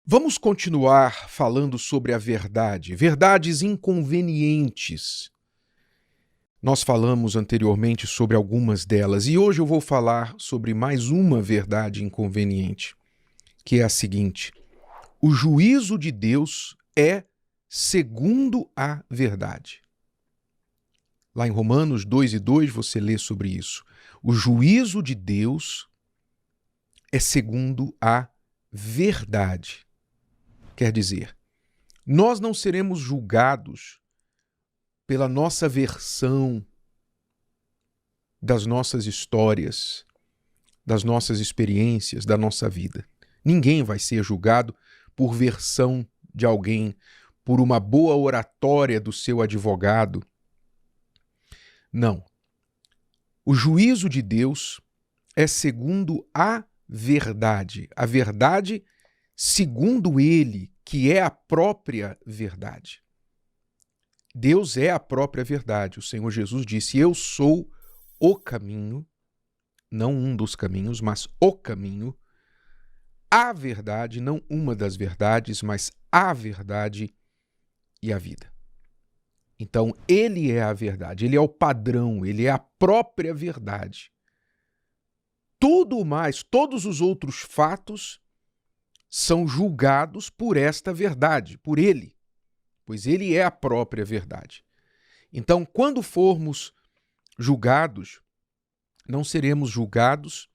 Vamos continuar falando sobre a verdade, verdades inconvenientes. Nós falamos anteriormente sobre algumas delas e hoje eu vou falar sobre mais uma verdade inconveniente, que é a seguinte: o juízo de Deus é segundo a verdade. Lá em Romanos 2:2 você lê sobre isso. O juízo de Deus é segundo a verdade. Quer dizer, nós não seremos julgados pela nossa versão das nossas histórias, das nossas experiências, da nossa vida. Ninguém vai ser julgado por versão de alguém, por uma boa oratória do seu advogado. Não. O juízo de Deus é segundo a verdade segundo ele, que é a própria verdade. Deus é a própria verdade. O Senhor Jesus disse: eu sou o caminho, não um dos caminhos, mas o caminho, a verdade, não uma das verdades, mas a verdade e a vida. Então, ele é a verdade, ele é o padrão, ele é a própria verdade. Tudo mais, todos os outros fatos são julgados por esta verdade, por ele, pois ele é a própria verdade. Então, quando formos julgados, não seremos julgados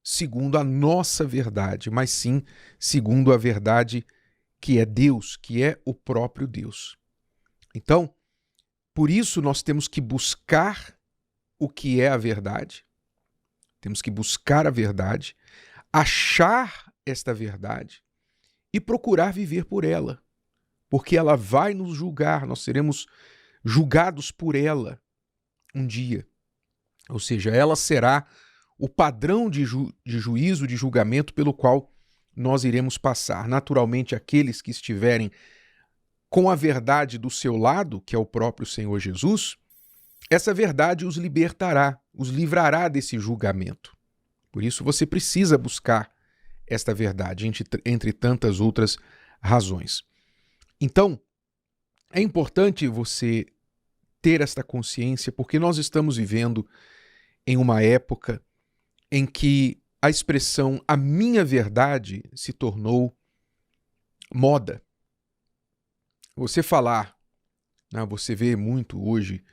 segundo a nossa verdade, mas sim segundo a verdade que é Deus, que é o próprio Deus. Então, por isso nós temos que buscar o que é a verdade, temos que buscar a verdade, achar esta verdade e procurar viver por ela, porque ela vai nos julgar, nós seremos julgados por ela um dia. Ou seja, ela será o padrão de juízo, de julgamento pelo qual nós iremos passar. Naturalmente, aqueles que estiverem com a verdade do seu lado, que é o próprio Senhor Jesus, essa verdade os libertará, os livrará desse julgamento. Por isso você precisa buscar esta verdade, entre tantas outras razões. Então, é importante você ter esta consciência, porque nós estamos vivendo em uma época em que a expressão "a minha verdade" se tornou moda. Você falar, né, você vê muito hoje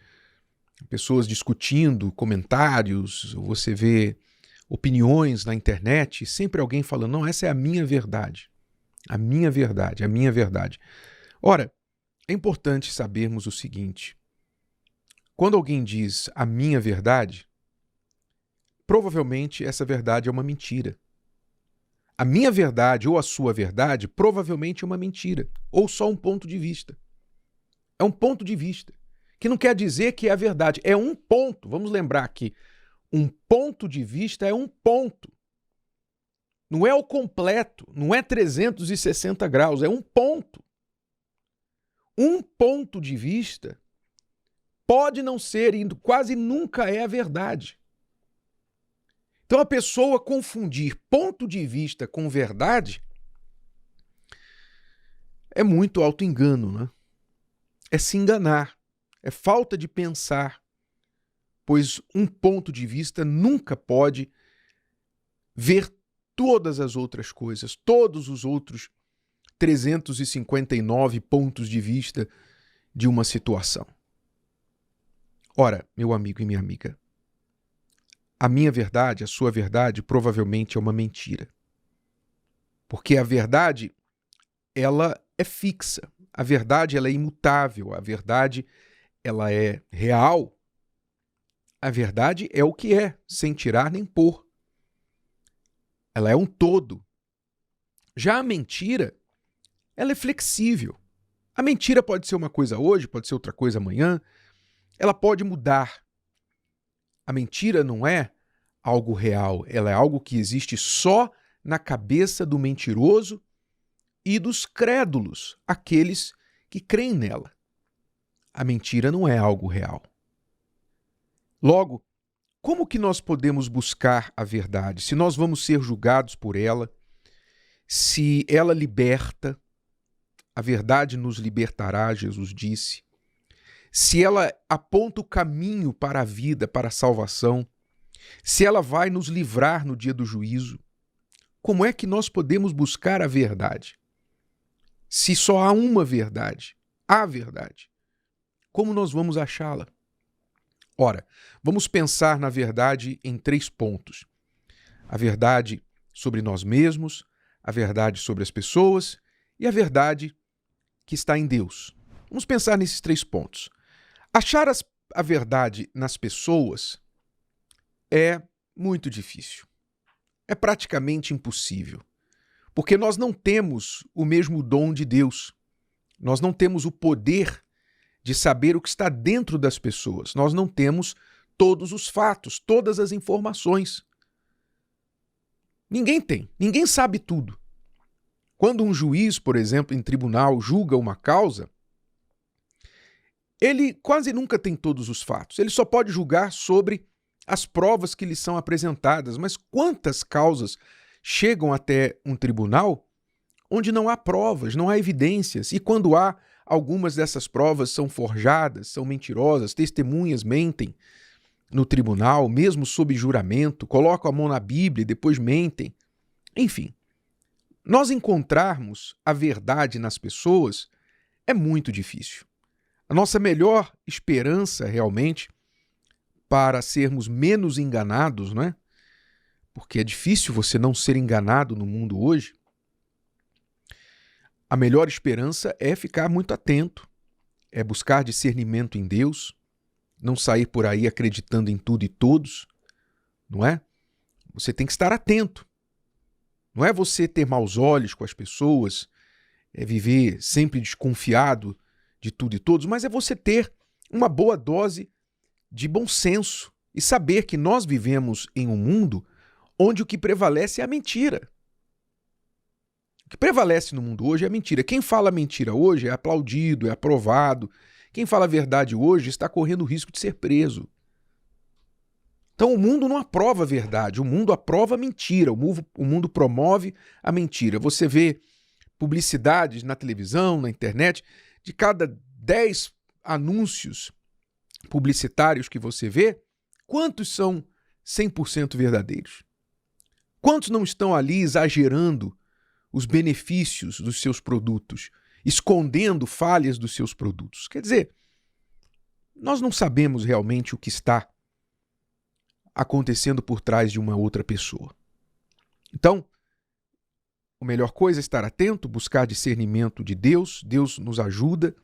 pessoas discutindo, comentários, você vê opiniões na internet, sempre alguém falando: não, essa é a minha verdade. A minha verdade, a minha verdade. Ora, é importante sabermos o seguinte: quando alguém diz a minha verdade, provavelmente essa verdade é uma mentira. A minha verdade ou a sua verdade provavelmente é uma mentira, ou só um ponto de vista. É um ponto de vista, que não quer dizer que é a verdade, é um ponto. Vamos lembrar que um ponto de vista é um ponto. Não é o completo, não é 360 graus, é um ponto. Um ponto de vista pode não ser e quase nunca é a verdade. Então a pessoa confundir ponto de vista com verdade é muito auto-engano, né? É se enganar, é falta de pensar, pois um ponto de vista nunca pode ver todas as outras coisas, todos os outros 359 pontos de vista de uma situação. Ora, meu amigo e minha amiga, a minha verdade, a sua verdade, provavelmente é uma mentira. Porque a verdade, ela é fixa. A verdade, ela é imutável. A verdade, ela é real. A verdade é o que é, sem tirar nem pôr. Ela é um todo. Já a mentira, ela é flexível. A mentira pode ser uma coisa hoje, pode ser outra coisa amanhã. Ela pode mudar. A mentira não é algo real, ela é algo que existe só na cabeça do mentiroso e dos crédulos, aqueles que creem nela. A mentira não é algo real. Logo, como que nós podemos buscar a verdade? Se nós vamos ser julgados por ela, se ela liberta, a verdade nos libertará, Jesus disse. Se ela aponta o caminho para a vida, para a salvação, se ela vai nos livrar no dia do juízo, como é que nós podemos buscar a verdade? Se só há uma verdade, a verdade, como nós vamos achá-la? Ora, vamos pensar na verdade em 3 pontos. A verdade sobre nós mesmos, a verdade sobre as pessoas e a verdade que está em Deus. Vamos pensar nesses 3 pontos. Achar a verdade nas pessoas é muito difícil. É praticamente impossível. Porque nós não temos o mesmo dom de Deus. Nós não temos o poder de saber o que está dentro das pessoas. Nós não temos todos os fatos, todas as informações. Ninguém tem, ninguém sabe tudo. Quando um juiz, por exemplo, em tribunal, julga uma causa, ele quase nunca tem todos os fatos. Ele só pode julgar sobre as provas que lhe são apresentadas. Mas quantas causas chegam até um tribunal onde não há provas, não há evidências? E quando há, algumas dessas provas são forjadas, são mentirosas, testemunhas mentem no tribunal, mesmo sob juramento, colocam a mão na Bíblia e depois mentem. Enfim, nós encontrarmos a verdade nas pessoas é muito difícil. A nossa melhor esperança, realmente, para sermos menos enganados, não é? Porque é difícil você não ser enganado no mundo hoje. A melhor esperança é ficar muito atento, é buscar discernimento em Deus, não sair por aí acreditando em tudo e todos, não é? Você tem que estar atento. Não é você ter maus olhos com as pessoas, é viver sempre desconfiado de tudo e todos, mas é você ter uma boa dose de bom senso e saber que nós vivemos em um mundo onde o que prevalece é a mentira. O que prevalece no mundo hoje é a mentira. Quem fala mentira hoje é aplaudido, é aprovado. Quem fala a verdade hoje está correndo o risco de ser preso. Então o mundo não aprova a verdade, o mundo aprova a mentira, o mundo promove a mentira. Você vê publicidades na televisão, na internet, de cada 10 anúncios publicitários que você vê, quantos são 100% verdadeiros? Quantos não estão ali exagerando os benefícios dos seus produtos, escondendo falhas dos seus produtos? Quer dizer, nós não sabemos realmente o que está acontecendo por trás de uma outra pessoa. Então, a melhor coisa é estar atento, buscar discernimento de Deus. Deus nos ajuda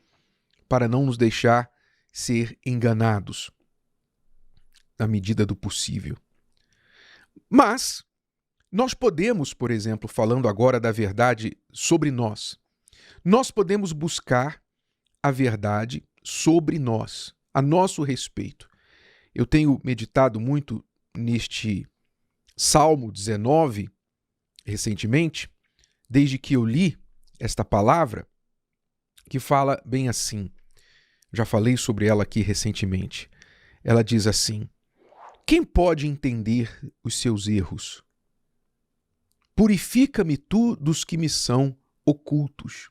para não nos deixar ser enganados na medida do possível. Mas nós podemos, por exemplo, falando agora da verdade sobre nós, nós podemos buscar a verdade sobre nós, a nosso respeito. Eu tenho meditado muito neste Salmo 19 recentemente, desde que eu li esta palavra, que fala bem assim. Já falei sobre ela aqui recentemente. Ela diz assim: quem pode entender os seus erros? Purifica-me tu dos que me são ocultos.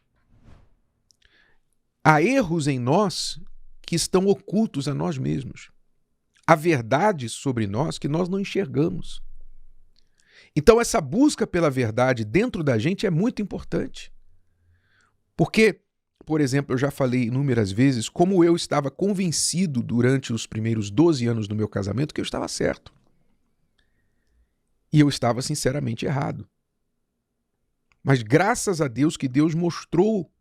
Há erros em nós que estão ocultos a nós mesmos. Há verdades sobre nós que nós não enxergamos. Então essa busca pela verdade dentro da gente é muito importante. Porque, por exemplo, eu já falei inúmeras vezes como eu estava convencido durante os primeiros 12 anos do meu casamento que eu estava certo. E eu estava sinceramente errado. Mas graças a Deus que Deus mostrou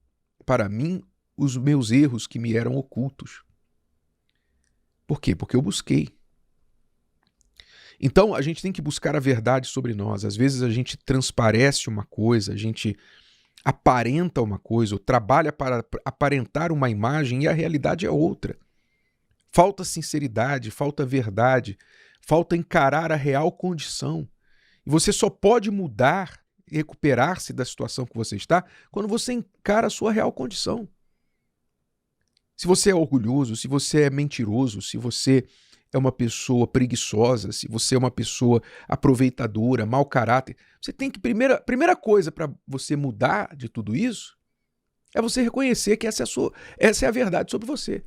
para mim os meus erros que me eram ocultos. Por quê? Porque eu busquei. Então, a gente tem que buscar a verdade sobre nós. Às vezes a gente transparece uma coisa, a gente aparenta uma coisa, ou trabalha para aparentar uma imagem e a realidade é outra. Falta sinceridade, falta verdade, falta encarar a real condição. E você só pode mudar e recuperar-se da situação que você está quando você encara a sua real condição. Se você é orgulhoso, se você é mentiroso, se você é uma pessoa preguiçosa, se você é uma pessoa aproveitadora, mau caráter, você tem que, primeira coisa para você mudar de tudo isso, é você reconhecer que essa é a verdade sobre você.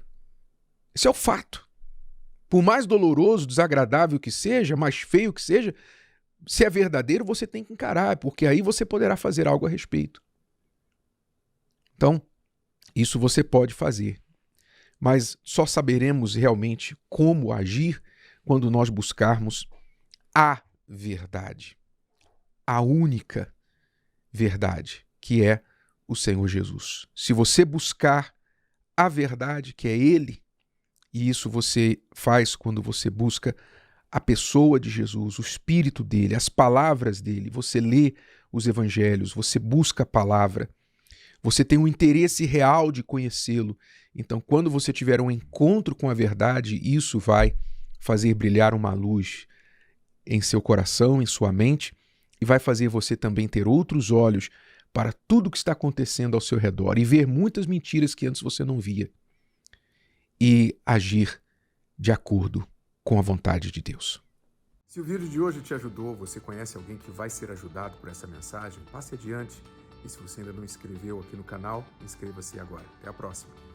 Esse é o fato. Por mais doloroso, desagradável que seja, mais feio que seja, se é verdadeiro, você tem que encarar, porque aí você poderá fazer algo a respeito. Então, isso você pode fazer. Mas só saberemos realmente como agir quando nós buscarmos a verdade. A única verdade, que é o Senhor Jesus. Se você buscar a verdade, que é Ele, e isso você faz quando você busca a pessoa de Jesus, o Espírito dele, as palavras dele, você lê os evangelhos, você busca a palavra, você tem um interesse real de conhecê-lo. Então, quando você tiver um encontro com a verdade, isso vai fazer brilhar uma luz em seu coração, em sua mente, e vai fazer você também ter outros olhos para tudo o que está acontecendo ao seu redor e ver muitas mentiras que antes você não via e agir de acordo com a vontade de Deus. Se o vídeo de hoje te ajudou, você conhece alguém que vai ser ajudado por essa mensagem, passe adiante. E se você ainda não inscreveu aqui no canal, inscreva-se agora. Até a próxima.